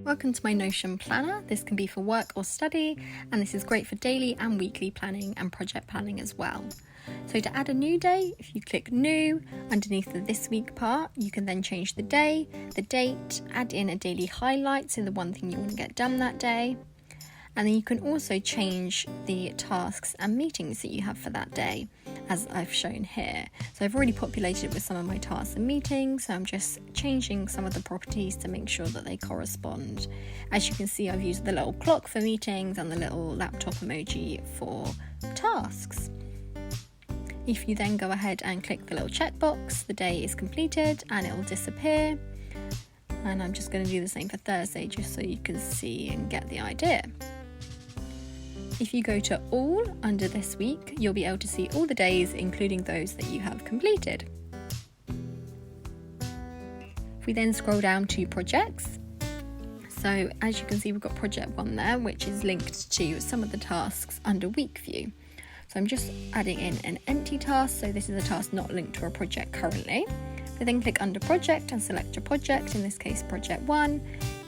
Welcome to my Notion planner. This can be for work or study, and this is great for daily and weekly planning and project planning as well. So to add a new day, if you click New underneath the This Week part, you can then change the day, the date, add in a daily highlight, so the one thing you want to get done that day. And then you can also change the tasks and meetings that you have for that day, as I've shown here. So I've already populated it with some of my tasks and meetings, so I'm just changing some of the properties to make sure that they correspond. As you can see, I've used the little clock for meetings and the little laptop emoji for tasks. If you then go ahead and click the little checkbox, the day is completed and it will disappear. And I'm just going to do the same for Thursday just so you can see and get the idea. If you go to All under this week, you'll be able to see all the days, including those that you have completed. If we then scroll down to Projects, so as you can see, we've got Project 1 there, which is linked to some of the tasks under Week View. So I'm just adding in an empty task, so this is a task not linked to a project currently. If we then click under Project and select a project, in this case Project 1,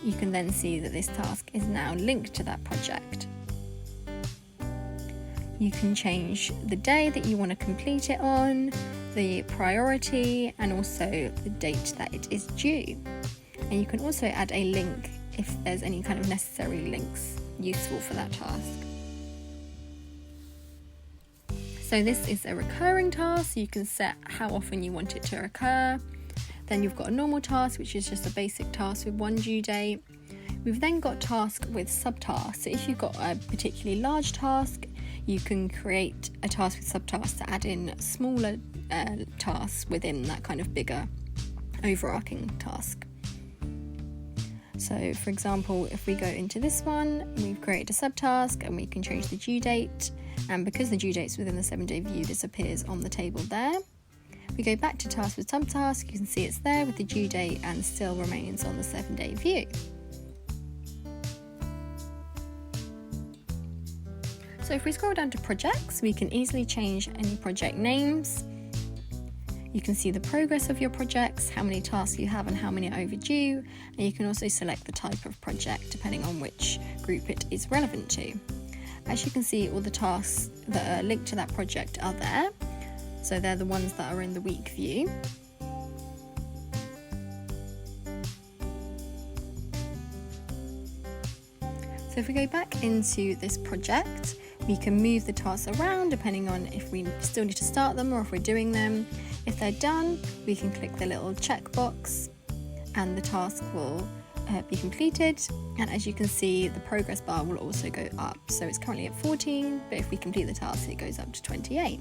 you can then see that this task is now linked to that project. You can change the day that you want to complete it on, the priority, and also the date that it is due. And you can also add a link if there's any kind of necessary links useful for that task. So this is a recurring task, so you can set how often you want it to occur. Then you've got a normal task, which is just a basic task with one due date. We've then got tasks with subtasks. So if you've got a particularly large task, you can create a task with subtasks to add in smaller tasks within that kind of bigger overarching task. So for example, if we go into this one, we've created a subtask and we can change the due date, and because the due date's within the 7-day view, this appears on the table there. If we go back to task with subtask, you can see it's there with the due date and still remains on the 7-day view. So if we scroll down to projects, we can easily change any project names. You can see the progress of your projects, how many tasks you have and how many are overdue, and you can also select the type of project depending on which group it is relevant to. As you can see, all the tasks that are linked to that project are there, so they're the ones that are in the week view. So if we go back into this project, we can move the tasks around depending on if we still need to start them or if we're doing them. If they're done, we can click the little checkbox and the task will be completed. And as you can see, the progress bar will also go up. So it's currently at 14, but if we complete the task, it goes up to 28.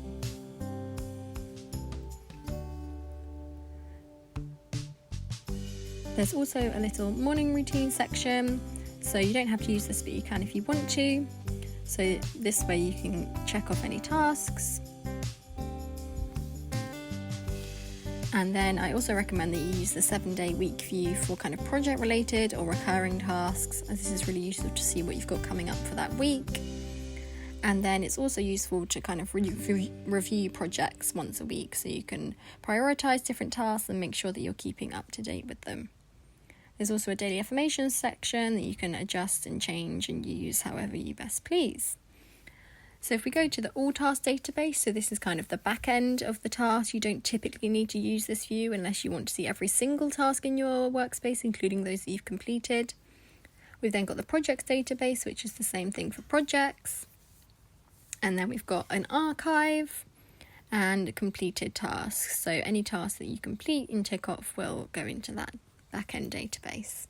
There's also a little morning routine section. So you don't have to use this, but you can if you want to. So this way you can check off any tasks. And then I also recommend that you use the 7-day week view for kind of project related or recurring tasks, as this is really useful to see what you've got coming up for that week. And then it's also useful to kind of review projects once a week, so you can prioritize different tasks and make sure that you're keeping up to date with them. There's also a daily affirmations section that you can adjust and change and use however you best please. So if we go to the All Task database, so this is kind of the back end of the task. You don't typically need to use this view unless you want to see every single task in your workspace, including those that you've completed. We've then got the Projects database, which is the same thing for projects. And then we've got an archive and completed tasks. So any task that you complete and tick off will go into that back-end database.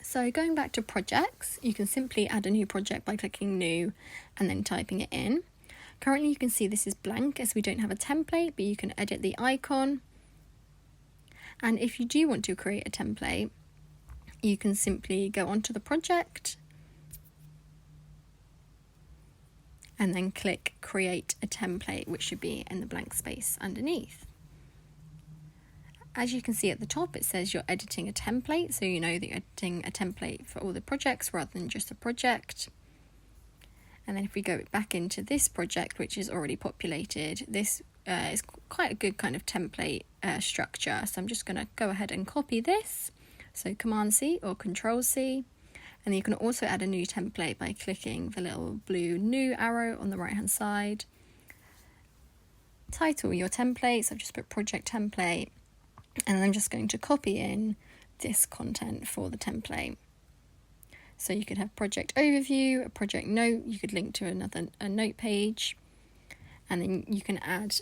So going back to projects, you can simply add a new project by clicking New and then typing it in. Currently you can see this is blank as we don't have a template, but you can edit the icon. And if you do want to create a template, you can simply go onto the project and then click Create a Template, which should be in the blank space underneath. As you can see at the top, it says you're editing a template, so you know that you're editing a template for all the projects rather than just a project. And then if we go back into this project, which is already populated, this is quite a good kind of template structure. So I'm just going to go ahead and copy this, So Command-C or Control-C. And you can also add a new template by clicking the little blue new arrow on the right hand side. Title your template, so I've just put project template, and I'm just going to copy in this content for the template. So you could have project overview, a project note, you could link to a note page, and then you can add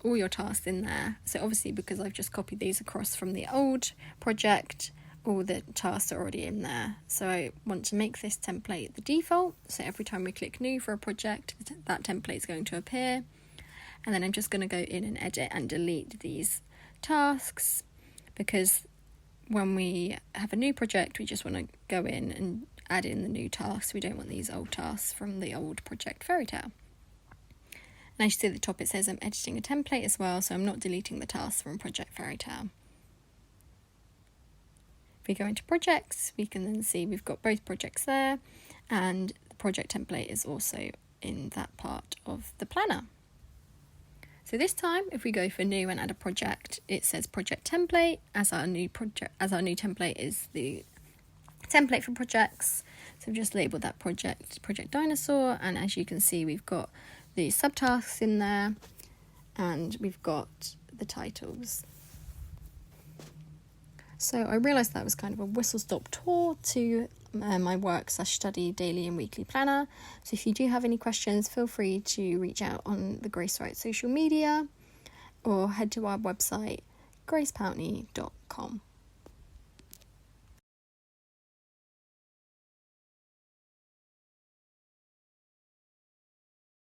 all your tasks in there. So obviously, because I've just copied these across from the old project, all the tasks are already in there. So I want to make this template the default. So every time we click new for a project, that template is going to appear. And then I'm just going to go in and edit and delete these tasks, because when we have a new project, we just want to go in and add in the new tasks. We don't want these old tasks from the old project Fairy Tale. And as you see at the top, it says I'm editing a template as well, so I'm not deleting the tasks from Project Fairy Tale. If we go into projects, we can then see we've got both projects there, and the project template is also in that part of the planner. So this time, if we go for new and add a project, it says project template, as our new template is the template for projects. So I've just labelled that project Dinosaur, and as you can see, we've got the subtasks in there, and we've got the titles. So I realised that was kind of a whistle-stop tour to my work/study daily and weekly planner. So if you do have any questions, feel free to reach out on the Grace Wright social media or head to our website, gracepountney.com.